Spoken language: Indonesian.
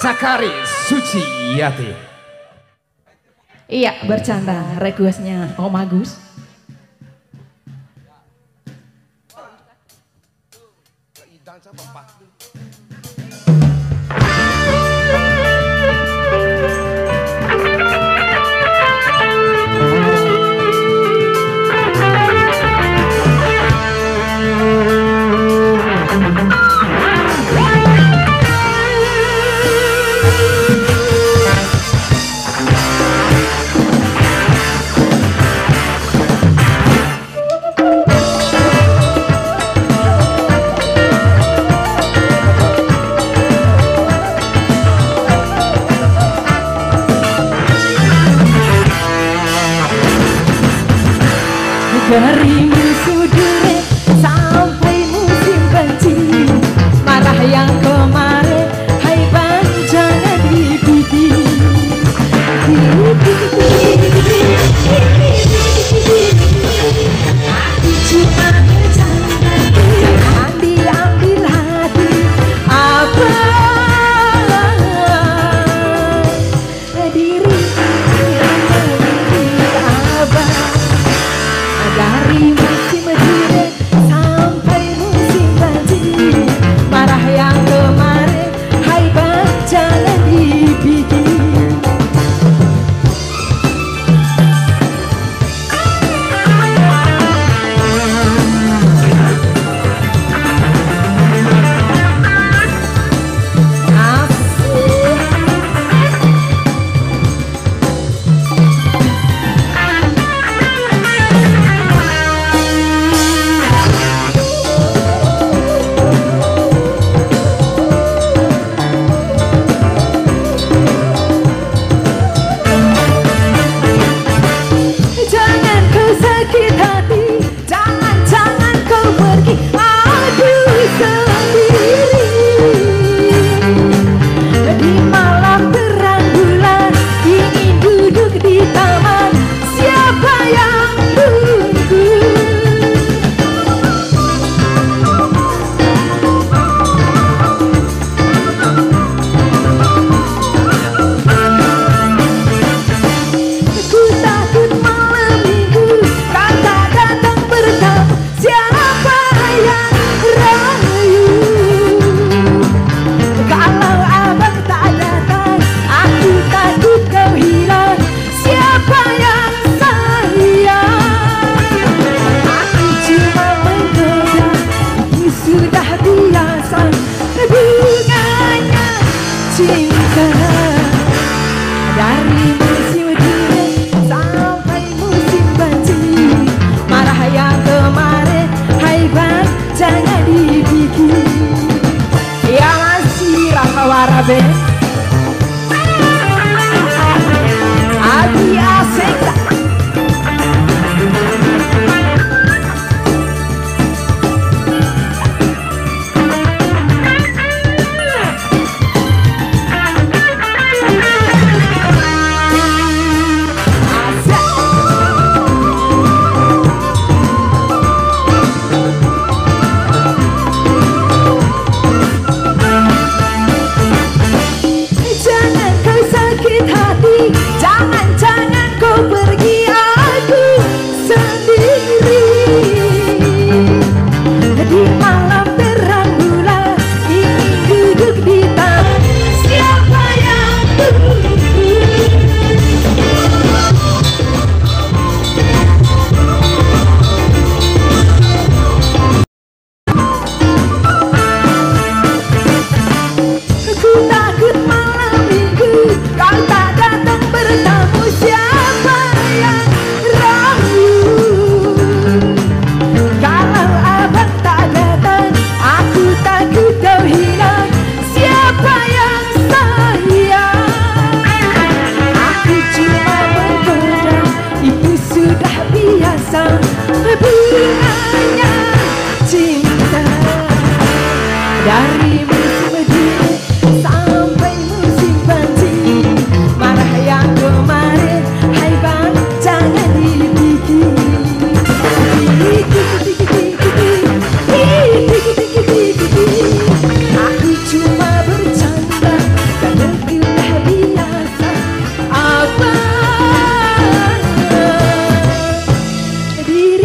Sakari Suciyati. Iya, bercanda requestnya Om Agus. Dari musim dure sampai musim benci, marah yang kemarin, hai bang jangan dibikin. Aku cuma bercanda, jangan diambil hati. Apa diri abang. Dari musim dure sampai musim banjir, marah yang kemarin, hai bang jangan dibikin. Dari musim dure sampai musim banjir, marah yang kemarin, hai bang jangan dibikin. Ya masih Raka Warabe Adi Aseka. Jangan kau pergi, aku sendiri. Di malam terang bulan ingin duduk di taman, siapa yang tunggu? Aku takut malam minggu kau tak datang bertamu, siapa yang ragu? Kalau abang tak datang, aku takut kau hilang, siapa yang sayang? diri